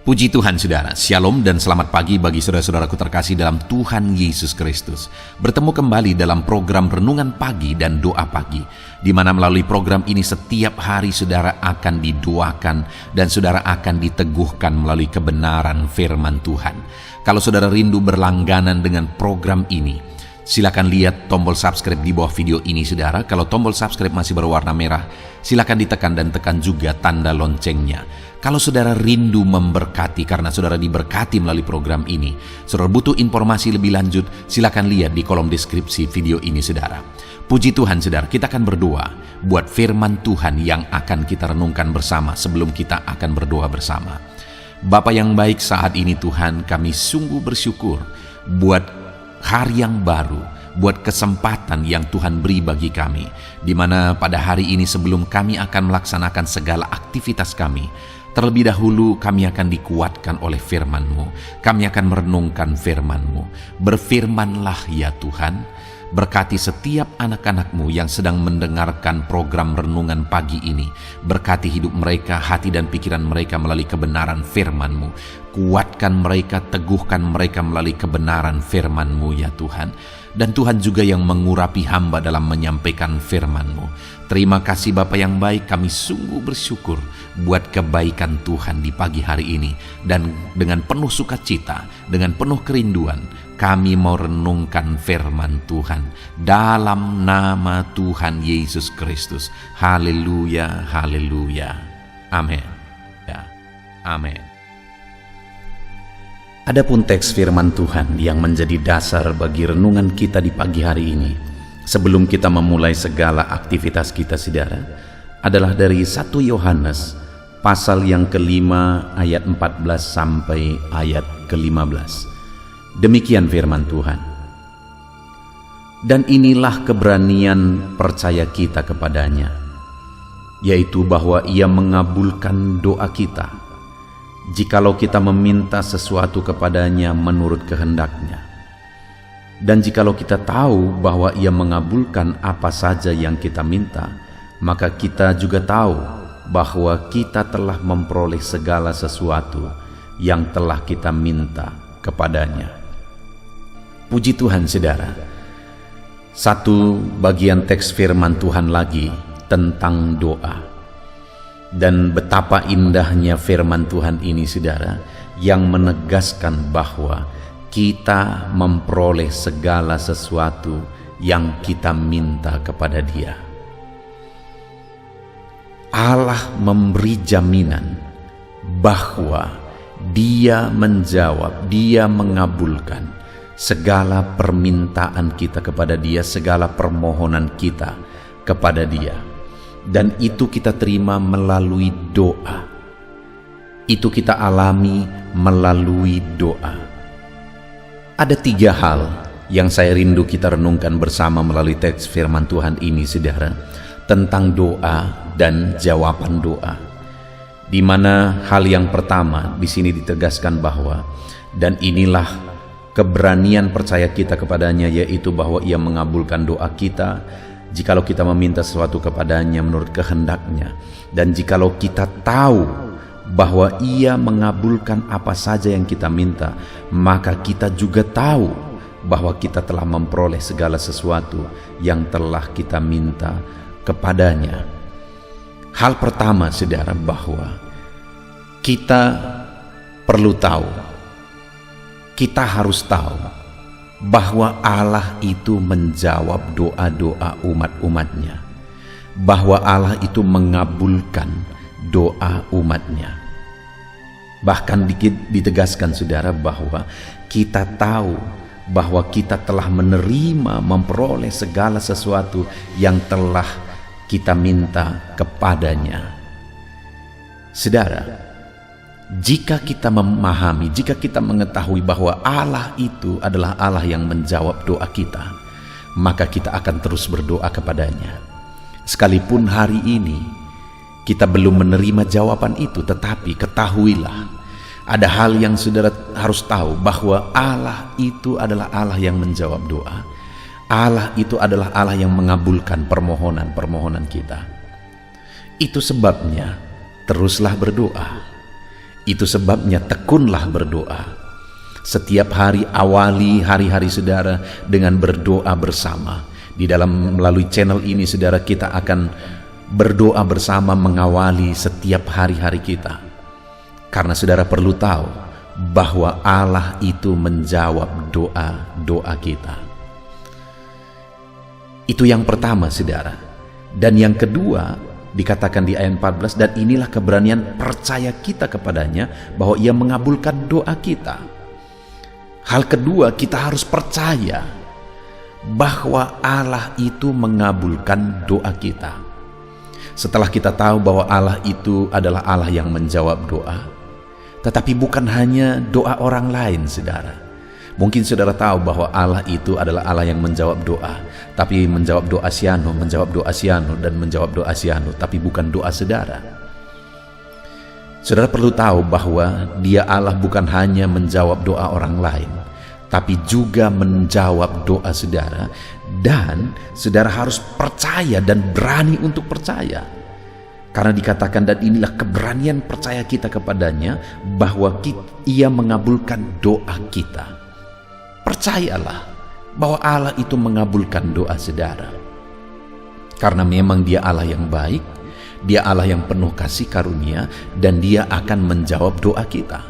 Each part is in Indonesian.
Puji Tuhan saudara, Shalom dan selamat pagi bagi saudara-saudaraku terkasih dalam Tuhan Yesus Kristus. Bertemu kembali dalam program Renungan Pagi dan Doa Pagi, di mana melalui program ini setiap hari saudara akan didoakan dan saudara akan diteguhkan melalui kebenaran firman Tuhan. Kalau saudara rindu berlangganan dengan program ini, silakan lihat tombol subscribe di bawah video ini saudara. Kalau tombol subscribe masih berwarna merah, silakan ditekan dan tekan juga tanda loncengnya. Kalau saudara rindu memberkati karena saudara diberkati melalui program ini, saudara butuh informasi lebih lanjut, silakan lihat di kolom deskripsi video ini saudara. Puji Tuhan saudara, kita akan berdoa buat firman Tuhan yang akan kita renungkan bersama sebelum kita akan berdoa bersama. Bapa yang baik, saat ini Tuhan kami sungguh bersyukur buat hari yang baru, buat kesempatan yang Tuhan beri bagi kami, di mana pada hari ini sebelum kami akan melaksanakan segala aktivitas kami, terlebih dahulu kami akan dikuatkan oleh firman-Mu. Kami akan merenungkan firman-Mu. Berfirmanlah ya Tuhan, berkati setiap anak-anak-Mu yang sedang mendengarkan program renungan pagi ini. Berkati hidup mereka, hati dan pikiran mereka melalui kebenaran firman-Mu. Kuatkan mereka, teguhkan mereka melalui kebenaran firman-Mu ya Tuhan. Dan Tuhan juga yang mengurapi hamba dalam menyampaikan firman-Mu. Terima kasih Bapa yang baik, kami sungguh bersyukur buat kebaikan Tuhan di pagi hari ini. Dan dengan penuh sukacita, dengan penuh kerinduan, kami mau renungkan firman Tuhan dalam nama Tuhan Yesus Kristus. Haleluya, haleluya. Amin. Ya, amin. Adapun teks firman Tuhan yang menjadi dasar bagi renungan kita di pagi hari ini, sebelum kita memulai segala aktivitas kita saudara, adalah dari 1 Yohanes pasal yang kelima ayat 14 sampai ayat ke-15. Demikian firman Tuhan. Dan inilah keberanian percaya kita kepadanya, yaitu bahwa Ia mengabulkan doa kita, jikalau kita meminta sesuatu kepadanya menurut kehendak-Nya. Dan jikalau kita tahu bahwa Ia mengabulkan apa saja yang kita minta, maka kita juga tahu bahwa kita telah memperoleh segala sesuatu yang telah kita minta kepadanya. Puji Tuhan saudara. Satu bagian teks firman Tuhan lagi tentang doa. Dan betapa indahnya firman Tuhan ini saudara, yang menegaskan bahwa kita memperoleh segala sesuatu yang kita minta kepada Dia. Allah memberi jaminan bahwa Dia menjawab, Dia mengabulkan segala permintaan kita kepada Dia, segala permohonan kita kepada Dia. Dan itu kita terima melalui doa. Itu kita alami melalui doa. Ada 3 hal yang saya rindu kita renungkan bersama melalui teks firman Tuhan ini saudara, tentang doa dan jawaban doa. Di mana hal yang pertama di sini ditegaskan bahwa dan inilah keberanian percaya kita kepadanya, yaitu bahwa Ia mengabulkan doa kita jikalau kita meminta sesuatu kepadanya menurut kehendak-Nya. Dan jikalau kita tahu bahwa Ia mengabulkan apa saja yang kita minta, maka kita juga tahu bahwa kita telah memperoleh segala sesuatu yang telah kita minta kepadanya. Hal pertama saudara, bahwa kita perlu tahu, kita harus tahu bahwa Allah itu menjawab doa-doa umat-umatnya, bahwa Allah itu mengabulkan doa umatnya. Bahkan ditegaskan saudara bahwa kita tahu bahwa kita telah menerima, memperoleh segala sesuatu yang telah kita minta kepadanya. Saudara, jika kita memahami, jika kita mengetahui bahwa Allah itu adalah Allah yang menjawab doa kita, maka kita akan terus berdoa kepadanya. Sekalipun hari ini kita belum menerima jawaban itu, tetapi ketahuilah, ada hal yang saudara harus tahu, bahwa Allah itu adalah Allah yang menjawab doa. Allah itu adalah Allah yang mengabulkan permohonan-permohonan kita. Itu sebabnya teruslah berdoa. Itu sebabnya tekunlah berdoa. Setiap hari awali hari-hari saudara dengan berdoa bersama. Di dalam melalui channel ini saudara, kita akan berdoa bersama mengawali setiap hari-hari kita. Karena saudara perlu tahu bahwa Allah itu menjawab doa-doa kita. Itu yang pertama saudara. Dan yang kedua dikatakan di ayat 14, dan inilah keberanian percaya kita kepadanya bahwa ia mengabulkan doa kita. Hal kedua, kita harus percaya bahwa Allah itu mengabulkan doa kita. Setelah kita tahu bahwa Allah itu adalah Allah yang menjawab doa, tetapi bukan hanya doa orang lain saudara. Mungkin saudara tahu bahwa Allah itu adalah Allah yang menjawab doa, tapi menjawab doa siano, dan menjawab doa siano, tapi bukan doa saudara. Saudara perlu tahu bahwa Dia Allah bukan hanya menjawab doa orang lain, tapi juga menjawab doa saudara, dan saudara harus percaya dan berani untuk percaya. Karena dikatakan, dan inilah keberanian percaya kita kepadanya bahwa Ia mengabulkan doa kita. Percayalah bahwa Allah itu mengabulkan doa saudara. Karena memang Dia Allah yang baik, Dia Allah yang penuh kasih karunia, dan Dia akan menjawab doa kita.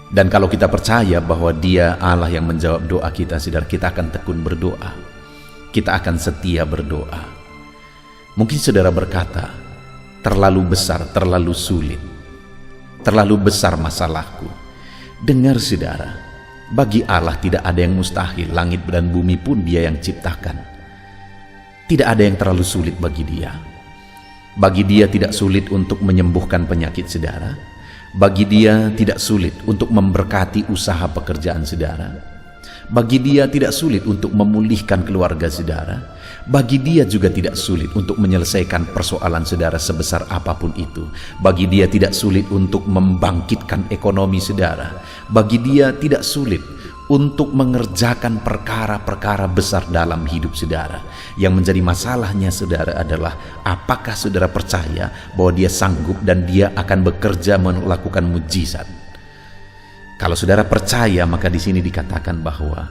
Dan kalau kita percaya bahwa Dia Allah yang menjawab doa kita, saudara, kita akan tekun berdoa. Kita akan setia berdoa. Mungkin saudara berkata, terlalu besar, terlalu sulit, terlalu besar masalahku. Dengar saudara, bagi Allah tidak ada yang mustahil. Langit dan bumi pun Dia yang ciptakan. Tidak ada yang terlalu sulit bagi Dia. Bagi Dia tidak sulit untuk menyembuhkan penyakit saudara. Bagi Dia tidak sulit untuk memberkati usaha pekerjaan saudara. Bagi Dia tidak sulit untuk memulihkan keluarga saudara. Bagi Dia juga tidak sulit untuk menyelesaikan persoalan saudara sebesar apapun itu. Bagi Dia tidak sulit untuk membangkitkan ekonomi saudara. Bagi Dia tidak sulit untuk mengerjakan perkara-perkara besar dalam hidup saudara. Yang menjadi masalahnya saudara adalah apakah saudara percaya bahwa Dia sanggup dan Dia akan bekerja melakukan mujizat. Kalau saudara percaya, maka di sini dikatakan bahwa,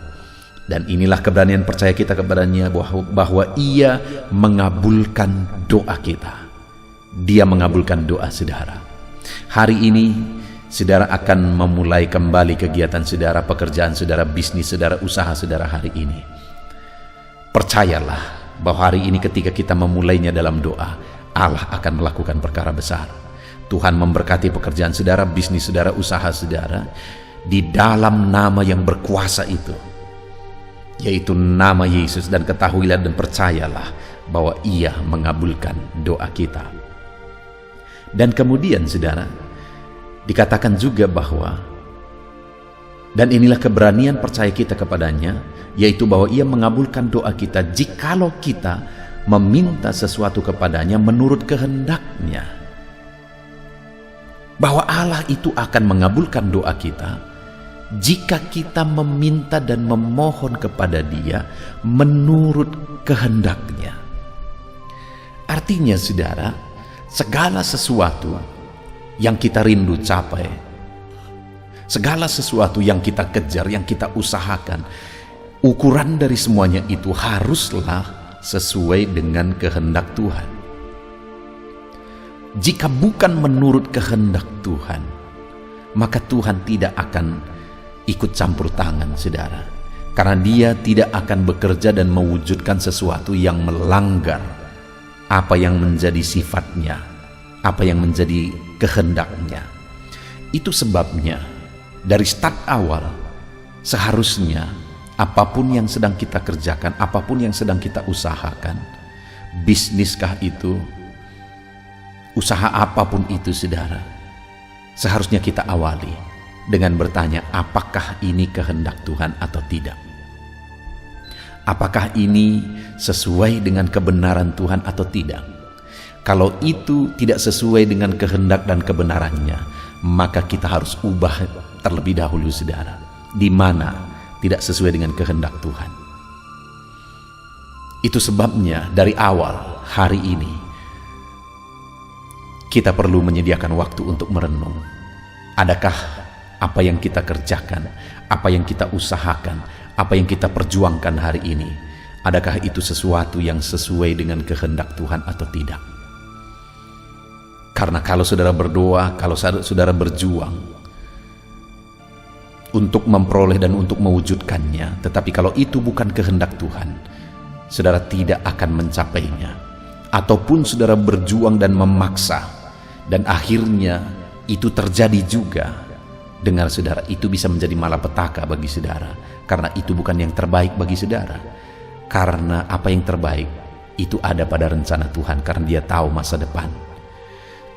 dan inilah keberanian percaya kita kepadanya, bahwa Ia mengabulkan doa kita. Dia mengabulkan doa saudara. Hari ini saudara akan memulai kembali kegiatan saudara, pekerjaan saudara, bisnis saudara, usaha saudara hari ini. Percayalah bahwa hari ini ketika kita memulainya dalam doa, Allah akan melakukan perkara besar. Tuhan memberkati pekerjaan saudara, bisnis saudara, usaha saudara, di dalam nama yang berkuasa itu, yaitu nama Yesus. Dan ketahuilah dan percayalah bahwa Ia mengabulkan doa kita. Dan kemudian saudara, dikatakan juga bahwa, dan inilah keberanian percaya kita kepadanya, yaitu bahwa Ia mengabulkan doa kita jikalau kita meminta sesuatu kepadanya menurut kehendak-Nya. Bahwa Allah itu akan mengabulkan doa kita jika kita meminta dan memohon kepada Dia menurut kehendak-Nya. Artinya saudara, segala sesuatu yang kita rindu capai, segala sesuatu yang kita kejar, yang kita usahakan, ukuran dari semuanya itu haruslah sesuai dengan kehendak Tuhan. Jika bukan menurut kehendak Tuhan, maka Tuhan tidak akan ikut campur tangan saudara. Karena Dia tidak akan bekerja dan mewujudkan sesuatu yang melanggar apa yang menjadi sifatnya, apa yang menjadi kehendak-Nya. Itu sebabnya dari start awal seharusnya apapun yang sedang kita kerjakan, apapun yang sedang kita usahakan, bisniskah itu, usaha apapun itu saudara, seharusnya kita awali dengan bertanya, apakah ini kehendak Tuhan atau tidak? Apakah ini sesuai dengan kebenaran Tuhan atau tidak? Kalau itu tidak sesuai dengan kehendak dan kebenarannya, maka kita harus ubah terlebih dahulu saudara. Di mana tidak sesuai dengan kehendak Tuhan. Itu sebabnya dari awal hari ini kita perlu menyediakan waktu untuk merenung. Adakah apa yang kita kerjakan, apa yang kita usahakan, apa yang kita perjuangkan hari ini, adakah itu sesuatu yang sesuai dengan kehendak Tuhan atau tidak? Karena kalau saudara berdoa, kalau saudara berjuang untuk memperoleh dan untuk mewujudkannya, tetapi kalau itu bukan kehendak Tuhan, saudara tidak akan mencapainya. Ataupun saudara berjuang dan memaksa, dan akhirnya itu terjadi juga, dengar saudara, itu bisa menjadi malapetaka bagi saudara, karena itu bukan yang terbaik bagi saudara. Karena apa yang terbaik itu ada pada rencana Tuhan, karena Dia tahu masa depan.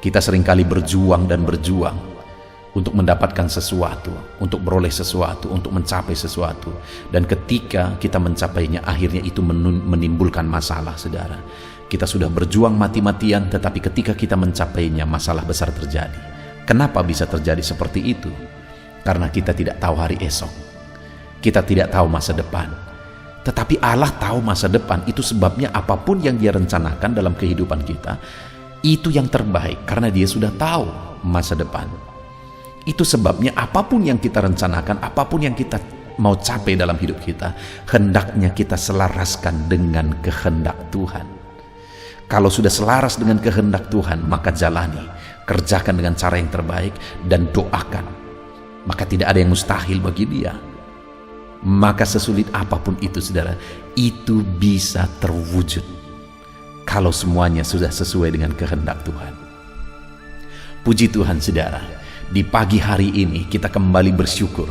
Kita seringkali berjuang dan berjuang untuk mendapatkan sesuatu, untuk beroleh sesuatu, untuk mencapai sesuatu, dan ketika kita mencapainya, akhirnya itu menimbulkan masalah, saudara. Kita sudah berjuang mati-matian, tetapi ketika kita mencapainya, masalah besar terjadi. Kenapa bisa terjadi seperti itu? Karena kita tidak tahu hari esok, kita tidak tahu masa depan. Tetapi Allah tahu masa depan. Itu sebabnya apapun yang Dia rencanakan dalam kehidupan kita, itu yang terbaik, karena Dia sudah tahu masa depan. Itu sebabnya apapun yang kita rencanakan, apapun yang kita mau capai dalam hidup kita, hendaknya kita selaraskan dengan kehendak Tuhan. Kalau sudah selaras dengan kehendak Tuhan, maka jalani, kerjakan dengan cara yang terbaik, dan doakan. Maka tidak ada yang mustahil bagi Dia. Maka sesulit apapun itu, saudara, itu bisa terwujud kalau semuanya sudah sesuai dengan kehendak Tuhan. Puji Tuhan, saudara, di pagi hari ini kita kembali bersyukur.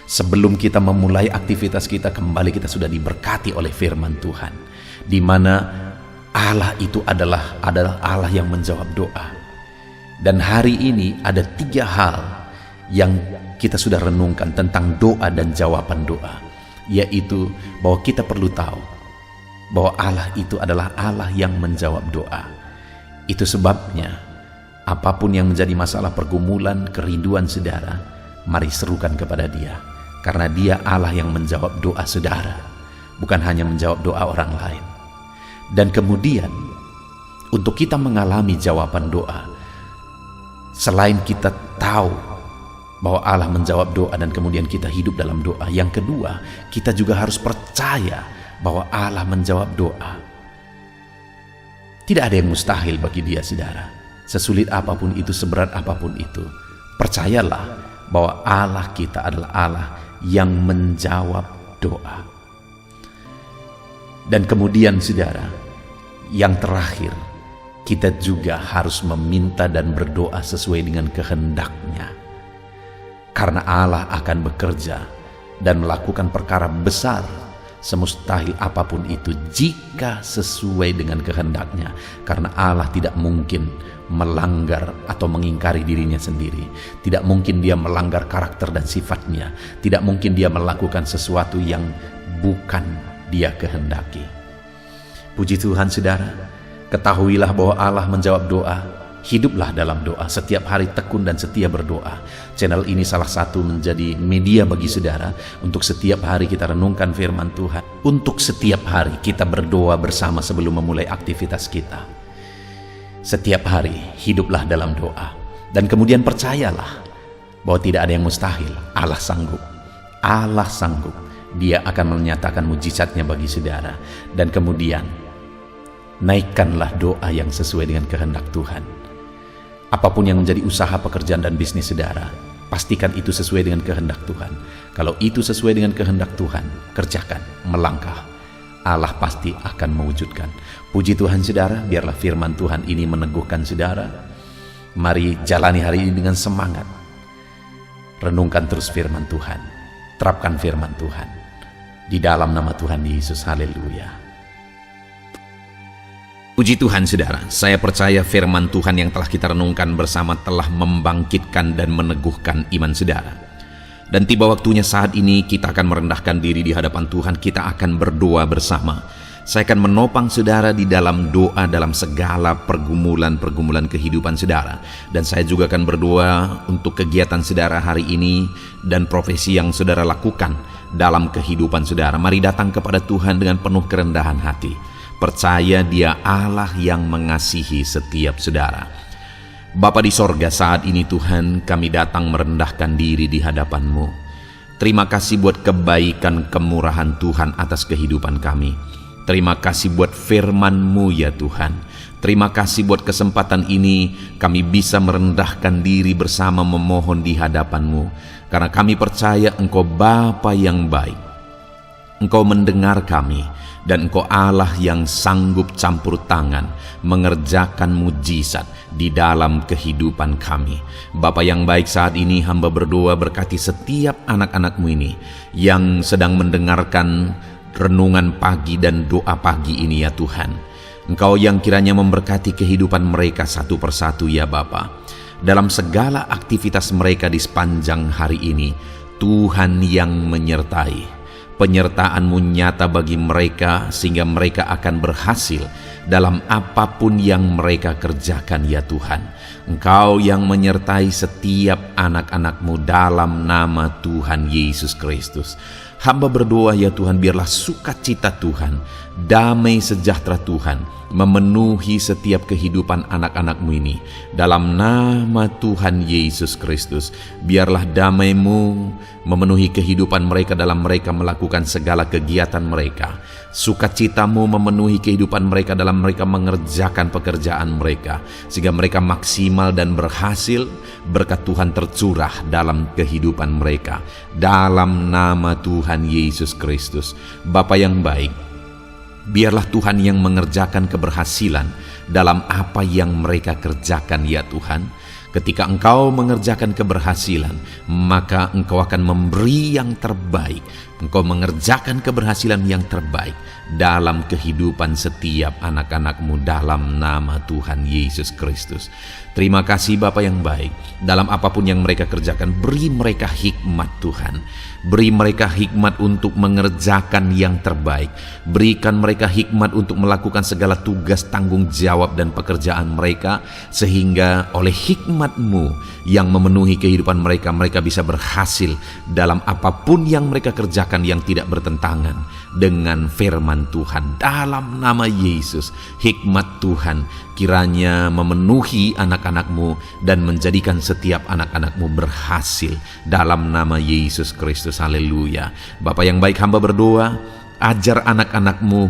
Sebelum kita memulai aktivitas kita, kembali kita sudah diberkati oleh firman Tuhan, di mana Allah itu adalah Allah yang menjawab doa. Dan hari ini ada 3 hal yang kita sudah renungkan tentang doa dan jawaban doa, yaitu bahwa kita perlu tahu bahwa Allah itu adalah Allah yang menjawab doa. Itu sebabnya apapun yang menjadi masalah, pergumulan, kerinduan saudara, mari serukan kepada Dia, karena Dia Allah yang menjawab doa saudara, bukan hanya menjawab doa orang lain. Dan kemudian untuk kita mengalami jawaban doa, selain kita tahu bahwa Allah menjawab doa dan kemudian kita hidup dalam doa, yang kedua, kita juga harus percaya bahwa Allah menjawab doa. Tidak ada yang mustahil bagi Dia, saudara. Sesulit apapun itu, seberat apapun itu, percayalah bahwa Allah kita adalah Allah yang menjawab doa. Dan kemudian, saudara, yang terakhir, kita juga harus meminta dan berdoa sesuai dengan kehendak-Nya. Karena Allah akan bekerja dan melakukan perkara besar, semustahil apapun itu, jika sesuai dengan kehendak-Nya. Karena Allah tidak mungkin melanggar atau mengingkari dirinya sendiri. Tidak mungkin Dia melanggar karakter dan sifat-Nya. Tidak mungkin Dia melakukan sesuatu yang bukan Dia kehendaki. Puji Tuhan, saudara, ketahuilah bahwa Allah menjawab doa. Hiduplah dalam doa, setiap hari tekun dan setia berdoa. Channel ini salah satu menjadi media bagi saudara untuk setiap hari kita renungkan firman Tuhan. Untuk setiap hari kita berdoa bersama sebelum memulai aktivitas kita. Setiap hari hiduplah dalam doa. Dan kemudian percayalah bahwa tidak ada yang mustahil. Allah sanggup. Allah sanggup. Dia akan menyatakan mujizatnya bagi saudara. Dan kemudian naikkanlah doa yang sesuai dengan kehendak Tuhan. Apapun yang menjadi usaha, pekerjaan, dan bisnis saudara, pastikan itu sesuai dengan kehendak Tuhan. Kalau itu sesuai dengan kehendak Tuhan, kerjakan, melangkah. Allah pasti akan mewujudkan. Puji Tuhan, saudara, biarlah firman Tuhan ini meneguhkan saudara. Mari jalani hari ini dengan semangat. Renungkan terus firman Tuhan. Terapkan firman Tuhan. Di dalam nama Tuhan Yesus, haleluya. Puji Tuhan, saudara, saya percaya firman Tuhan yang telah kita renungkan bersama telah membangkitkan dan meneguhkan iman saudara. Dan tiba waktunya saat ini kita akan merendahkan diri di hadapan Tuhan, kita akan berdoa bersama. Saya akan menopang saudara di dalam doa dalam segala pergumulan-pergumulan kehidupan saudara. Dan saya juga akan berdoa untuk kegiatan saudara hari ini dan profesi yang saudara lakukan dalam kehidupan saudara. Mari datang kepada Tuhan dengan penuh kerendahan hati. Percaya Dia Allah yang mengasihi setiap saudara. Bapa di sorga, saat ini Tuhan kami datang merendahkan diri di hadapan-Mu. Terima kasih buat kebaikan kemurahan Tuhan atas kehidupan kami. Terima kasih buat firman-Mu ya Tuhan. Terima kasih buat kesempatan ini kami bisa merendahkan diri bersama memohon di hadapan-Mu. Karena kami percaya Engkau Bapa yang baik. Engkau mendengar kami, dan Engkau Allah yang sanggup campur tangan mengerjakan mujizat di dalam kehidupan kami. Bapa yang baik, saat ini hamba berdoa berkati setiap anak-anak-Mu ini yang sedang mendengarkan renungan pagi dan doa pagi ini ya Tuhan. Engkau yang kiranya memberkati kehidupan mereka satu persatu ya Bapa. Dalam segala aktivitas mereka di sepanjang hari ini, Tuhan yang menyertai. Penyertaan-Mu nyata bagi mereka sehingga mereka akan berhasil dalam apapun yang mereka kerjakan ya Tuhan. Engkau yang menyertai setiap anak-anak-Mu dalam nama Tuhan Yesus Kristus. Hamba berdoa ya Tuhan, biarlah sukacita Tuhan, damai sejahtera Tuhan memenuhi setiap kehidupan anak-anak-Mu ini. Dalam nama Tuhan Yesus Kristus, biarlah damai-Mu memenuhi kehidupan mereka dalam mereka melakukan segala kegiatan mereka. Sukacita-Mu memenuhi kehidupan mereka dalam mereka mengerjakan pekerjaan mereka, sehingga mereka maksimal dan berhasil. Berkat Tuhan tercurah dalam kehidupan mereka. Dalam nama Tuhan Yesus Kristus. Bapa yang baik, biarlah Tuhan yang mengerjakan keberhasilan dalam apa yang mereka kerjakan ya Tuhan. Ketika Engkau mengerjakan keberhasilan, maka Engkau akan memberi yang terbaik. Engkau mengerjakan keberhasilan yang terbaik dalam kehidupan setiap anak-anak-Mu dalam nama Tuhan Yesus Kristus. Terima kasih Bapa yang baik. Dalam apapun yang mereka kerjakan, beri mereka hikmat Tuhan. Beri mereka hikmat untuk mengerjakan yang terbaik. Berikan mereka hikmat untuk melakukan segala tugas, tanggung jawab dan pekerjaan mereka, sehingga oleh hikmat-Mu yang memenuhi kehidupan mereka, mereka bisa berhasil dalam apapun yang mereka kerjakan yang tidak bertentangan dengan firman Tuhan. Dalam nama Yesus, hikmat Tuhan kiranya memenuhi anak-anak-Mu dan menjadikan setiap anak-anak-Mu berhasil dalam nama Yesus Kristus. Haleluya. Bapa yang baik, hamba berdoa, ajar anak-anak-Mu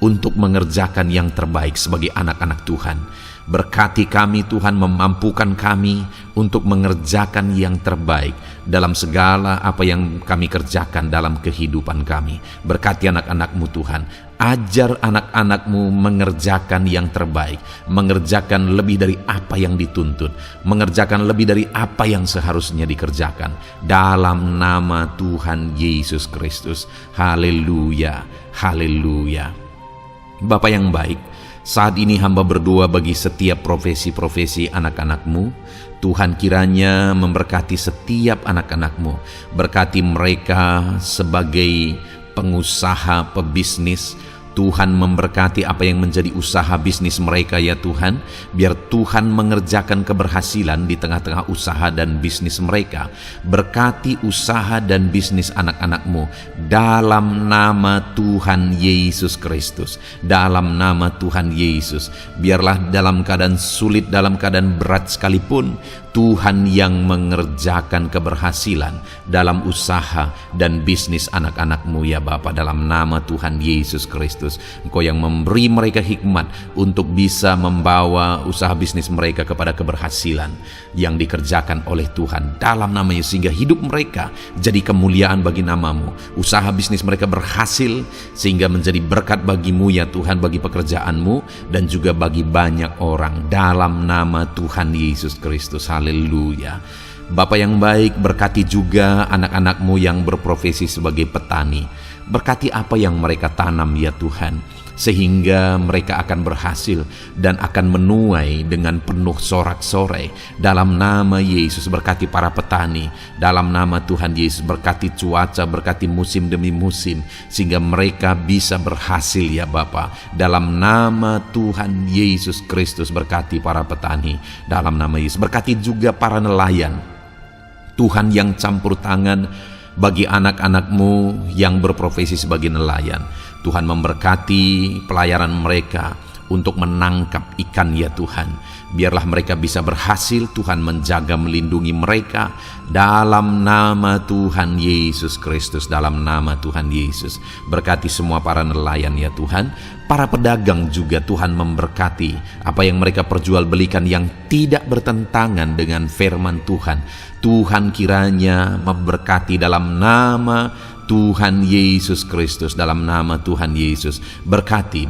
untuk mengerjakan yang terbaik sebagai anak-anak Tuhan. Berkati kami Tuhan, memampukan kami untuk mengerjakan yang terbaik dalam segala apa yang kami kerjakan dalam kehidupan kami. Berkati anak-anak-Mu Tuhan. Ajar anak-anak-Mu mengerjakan yang terbaik, mengerjakan lebih dari apa yang dituntut, mengerjakan lebih dari apa yang seharusnya dikerjakan. Dalam nama Tuhan Yesus Kristus. Haleluya, haleluya. Bapa yang baik, saat ini hamba berdoa bagi setiap profesi-profesi anak-anak-Mu. Tuhan kiranya memberkati setiap anak-anak-Mu. Berkati mereka sebagai pengusaha, pebisnis. Tuhan memberkati apa yang menjadi usaha bisnis mereka ya Tuhan. Biar Tuhan mengerjakan keberhasilan di tengah-tengah usaha dan bisnis mereka. Berkati usaha dan bisnis anak-anak-Mu dalam nama Tuhan Yesus Kristus. Dalam nama Tuhan Yesus. Biarlah dalam keadaan sulit, dalam keadaan berat sekalipun, Tuhan yang mengerjakan keberhasilan dalam usaha dan bisnis anak-anak-Mu ya Bapa, dalam nama Tuhan Yesus Kristus. Engkau yang memberi mereka hikmat untuk bisa membawa usaha bisnis mereka kepada keberhasilan yang dikerjakan oleh Tuhan dalam nama Yesus, sehingga hidup mereka jadi kemuliaan bagi nama-Mu. Usaha bisnis mereka berhasil sehingga menjadi berkat bagi-Mu ya Tuhan, bagi pekerjaan-Mu dan juga bagi banyak orang dalam nama Tuhan Yesus Kristus. Haleluya. Bapa yang baik, berkati juga anak-anak-Mu yang berprofesi sebagai petani. Berkati apa yang mereka tanam ya Tuhan, sehingga mereka akan berhasil dan akan menuai dengan penuh sorak-sorai. Dalam nama Yesus, berkati para petani. Dalam nama Tuhan Yesus, berkati cuaca, berkati musim demi musim, sehingga mereka bisa berhasil ya Bapa. Dalam nama Tuhan Yesus Kristus, berkati para petani. Dalam nama Yesus, berkati juga para nelayan. Tuhan yang campur tangan bagi anak-anak-Mu yang berprofesi sebagai nelayan. Tuhan memberkati pelayaran mereka untuk menangkap ikan ya Tuhan. Biarlah mereka bisa berhasil, Tuhan menjaga melindungi mereka dalam nama Tuhan Yesus Kristus, dalam nama Tuhan Yesus. Berkati semua para nelayan ya Tuhan, para pedagang juga Tuhan memberkati apa yang mereka perjualbelikan yang tidak bertentangan dengan firman Tuhan. Tuhan kiranya memberkati dalam nama Tuhan Yesus Kristus, dalam nama Tuhan Yesus. Berkati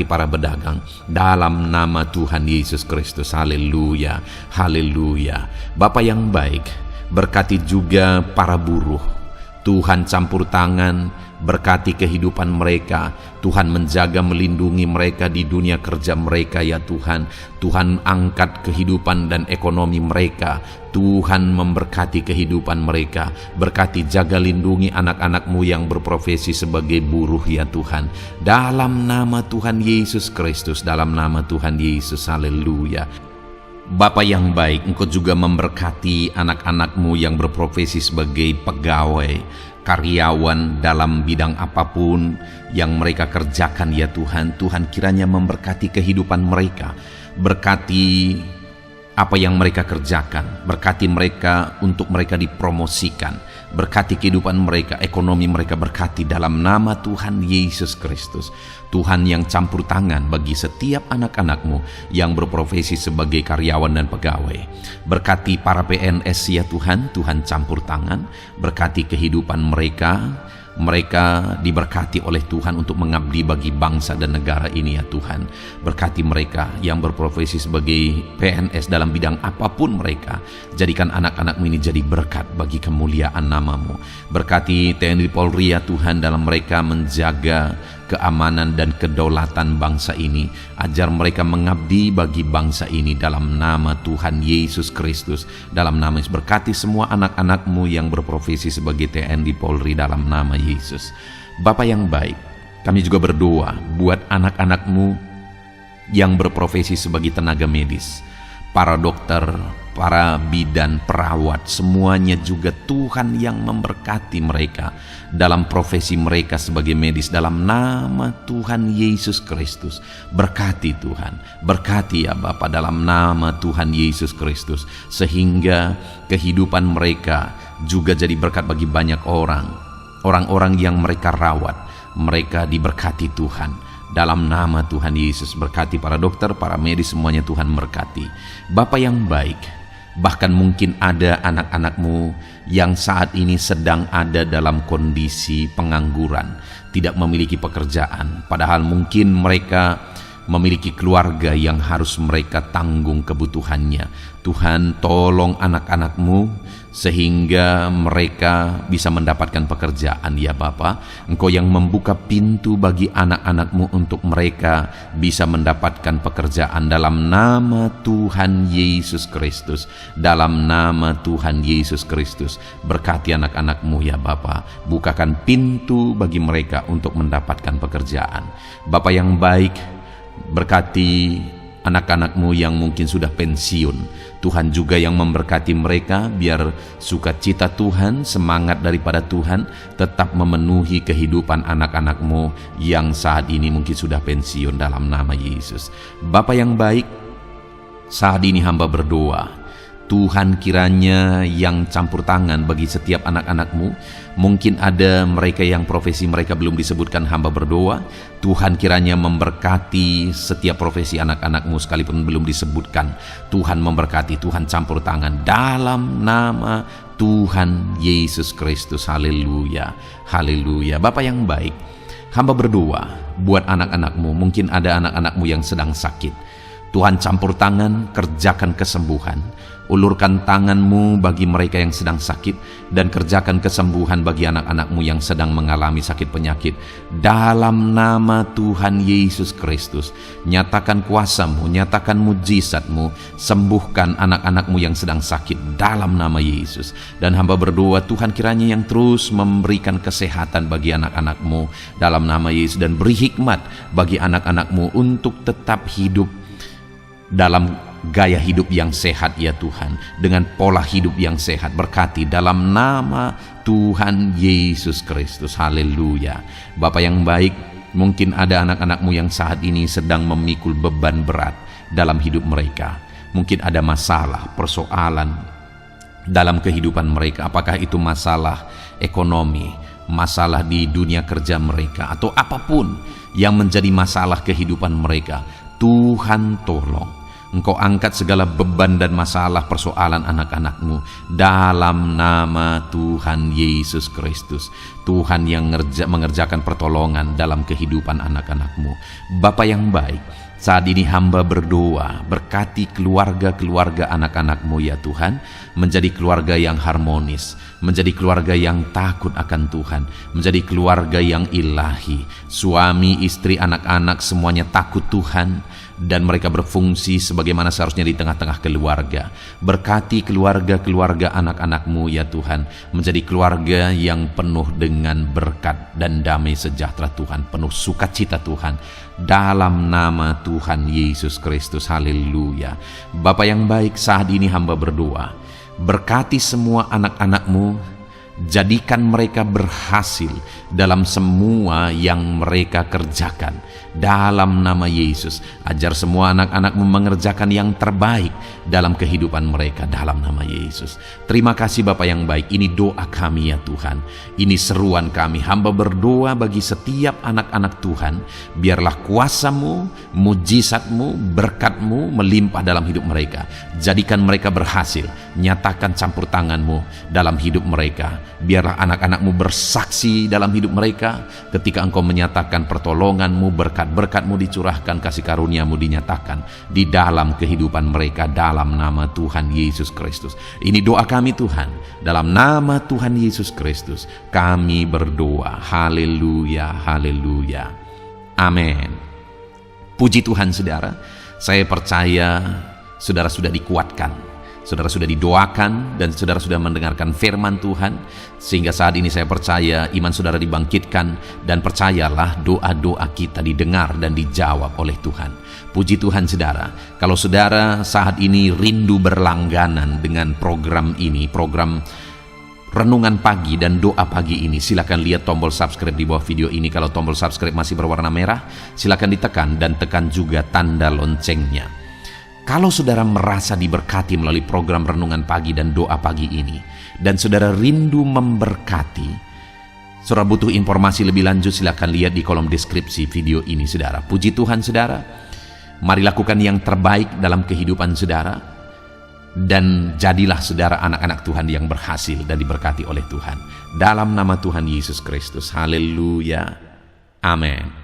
para pedagang dalam nama Tuhan Yesus Kristus. Haleluya, haleluya. Bapa yang baik, berkati juga para buruh. Tuhan campur tangan, berkati kehidupan mereka. Tuhan menjaga melindungi mereka di dunia kerja mereka ya Tuhan. Tuhan angkat kehidupan dan ekonomi mereka. Tuhan memberkati kehidupan mereka. Berkati, jaga, lindungi anak-anak-Mu yang berprofesi sebagai buruh ya Tuhan. Dalam nama Tuhan Yesus Kristus, dalam nama Tuhan Yesus. Haleluya. Bapa yang baik, Engkau juga memberkati anak-anak-Mu yang berprofesi sebagai pegawai, karyawan dalam bidang apapun yang mereka kerjakan ya Tuhan. Tuhan kiranya memberkati kehidupan mereka, berkati apa yang mereka kerjakan, berkati mereka untuk mereka dipromosikan, berkati kehidupan mereka, ekonomi mereka, berkati dalam nama Tuhan Yesus Kristus. Tuhan yang campur tangan bagi setiap anak-anak-Mu yang berprofesi sebagai karyawan dan pegawai. Berkati para PNS ya Tuhan, Tuhan campur tangan, berkati kehidupan mereka. Mereka diberkati oleh Tuhan untuk mengabdi bagi bangsa dan negara ini ya Tuhan. Berkati mereka yang berprofesi sebagai PNS dalam bidang apapun mereka. Jadikan anak-anak-Mu ini jadi berkat bagi kemuliaan nama-Mu. Berkati TNI Polri ya Tuhan dalam mereka menjaga keamanan dan kedaulatan bangsa ini. Ajar mereka mengabdi bagi bangsa ini dalam nama Tuhan Yesus Kristus. Dalam nama Yesus, berkati semua anak-anak-Mu yang berprofesi sebagai TNI Polri dalam nama Yesus. Bapa yang baik, kami juga berdoa buat anak-anak-Mu yang berprofesi sebagai tenaga medis, para dokter, para bidan, perawat, semuanya juga Tuhan yang memberkati mereka dalam profesi mereka sebagai medis dalam nama Tuhan Yesus Kristus. Berkati Tuhan, berkati ya Bapa dalam nama Tuhan Yesus Kristus, sehingga kehidupan mereka juga jadi berkat bagi banyak orang-orang yang mereka rawat. Mereka diberkati Tuhan dalam nama Tuhan Yesus. Berkati para dokter, para medis, semuanya Tuhan berkati. Bapa yang baik, bahkan mungkin ada anak-anak-Mu yang saat ini sedang ada dalam kondisi pengangguran, tidak memiliki pekerjaan, padahal mungkin mereka memiliki keluarga yang harus mereka tanggung kebutuhannya. Tuhan, tolong anak-anak-Mu sehingga mereka bisa mendapatkan pekerjaan ya Bapa. Engkau yang membuka pintu bagi anak-anak-Mu untuk mereka bisa mendapatkan pekerjaan dalam nama Tuhan Yesus Kristus. Dalam nama Tuhan Yesus Kristus, berkati anak-anak-Mu ya Bapa. Bukakan pintu bagi mereka untuk mendapatkan pekerjaan. Bapa yang baik, berkati anak-anak-Mu yang mungkin sudah pensiun. Tuhan juga yang memberkati mereka, biar sukacita Tuhan, semangat daripada Tuhan tetap memenuhi kehidupan anak-anak-Mu yang saat ini mungkin sudah pensiun dalam nama Yesus. Bapa yang baik, saat ini hamba berdoa, Tuhan kiranya yang campur tangan bagi setiap anak-anak-Mu. Mungkin ada mereka yang profesi mereka belum disebutkan, hamba berdoa Tuhan kiranya memberkati setiap profesi anak-anak-Mu sekalipun belum disebutkan. Tuhan memberkati, Tuhan campur tangan dalam nama Tuhan Yesus Kristus. Haleluya, haleluya. Bapa yang baik, hamba berdoa buat anak-anak-Mu. Mungkin ada anak-anak-Mu yang sedang sakit. Tuhan campur tangan, kerjakan kesembuhan. Ulurkan tangan-Mu bagi mereka yang sedang sakit, dan kerjakan kesembuhan bagi anak-anak-Mu yang sedang mengalami sakit penyakit. Dalam nama Tuhan Yesus Kristus, nyatakan kuasa-Mu, nyatakan mujizat-Mu, sembuhkan anak-anak-Mu yang sedang sakit dalam nama Yesus. Dan hamba berdoa Tuhan kiranya yang terus memberikan kesehatan bagi anak-anak-Mu dalam nama Yesus, dan beri hikmat bagi anak-anak-Mu untuk tetap hidup dalam gaya hidup yang sehat ya Tuhan, dengan pola hidup yang sehat. Berkati dalam nama Tuhan Yesus Kristus. Haleluya. Bapa yang baik, Mungkin ada anak-anakmu yang saat ini sedang memikul beban berat dalam hidup mereka. Mungkin ada masalah, persoalan dalam kehidupan mereka. Apakah itu masalah ekonomi, masalah di dunia kerja mereka, atau apapun yang menjadi masalah kehidupan mereka. Tuhan tolong Engkau angkat segala beban dan masalah persoalan anak-anakmu dalam nama Tuhan Yesus Kristus. Tuhan yang mengerjakan pertolongan dalam kehidupan anak-anakmu. Bapa yang baik, saat ini hamba berdoa, berkati keluarga-keluarga anak-anakmu ya Tuhan, menjadi keluarga yang harmonis, menjadi keluarga yang takut akan Tuhan, menjadi keluarga yang ilahi. Suami, istri, anak-anak semuanya takut Tuhan, dan mereka berfungsi sebagaimana seharusnya di tengah-tengah keluarga. Berkati keluarga-keluarga anak-anakmu ya Tuhan, menjadi keluarga yang penuh dengan berkat dan damai sejahtera Tuhan, penuh sukacita Tuhan, dalam nama Tuhan Yesus Kristus. Haleluya. Bapa yang baik, saat ini hamba berdoa, berkati semua anak-anakmu, jadikan mereka berhasil dalam semua yang mereka kerjakan dalam nama Yesus. Ajar semua anak-anakmu mengerjakan yang terbaik dalam kehidupan mereka dalam nama Yesus. Terima kasih Bapa yang baik. Ini doa kami ya Tuhan, ini seruan kami. Hamba berdoa bagi setiap anak-anak Tuhan, biarlah kuasa-Mu, mujizat-Mu, berkat-Mu melimpah dalam hidup mereka. Jadikan mereka berhasil, nyatakan campur tangan-Mu dalam hidup mereka. Biarlah anak-anakmu bersaksi dalam hidup mereka ketika Engkau menyatakan pertolongan-Mu, berkat-berkat-Mu dicurahkan, kasih karunia-Mu dinyatakan di dalam kehidupan mereka dalam nama Tuhan Yesus Kristus. Ini doa kami Tuhan, dalam nama Tuhan Yesus Kristus kami berdoa. Haleluya, haleluya, amin. Puji Tuhan saudara, saya percaya saudara sudah dikuatkan, saudara sudah didoakan, dan saudara sudah mendengarkan firman Tuhan, sehingga saat ini saya percaya iman saudara dibangkitkan, dan percayalah doa-doa kita didengar dan dijawab oleh Tuhan. Puji Tuhan saudara. Kalau saudara saat ini rindu berlangganan dengan program ini, program Renungan Pagi dan Doa Pagi ini, silakan lihat tombol subscribe di bawah video ini. Kalau tombol subscribe masih berwarna merah, silakan ditekan dan tekan juga tanda loncengnya. Kalau saudara merasa diberkati melalui program Renungan Pagi dan Doa Pagi ini, dan saudara rindu memberkati, saudara butuh informasi lebih lanjut, silakan lihat di kolom deskripsi video ini saudara. Puji Tuhan saudara, mari lakukan yang terbaik dalam kehidupan saudara, dan jadilah saudara anak-anak Tuhan yang berhasil dan diberkati oleh Tuhan. Dalam nama Tuhan Yesus Kristus, haleluya, amin.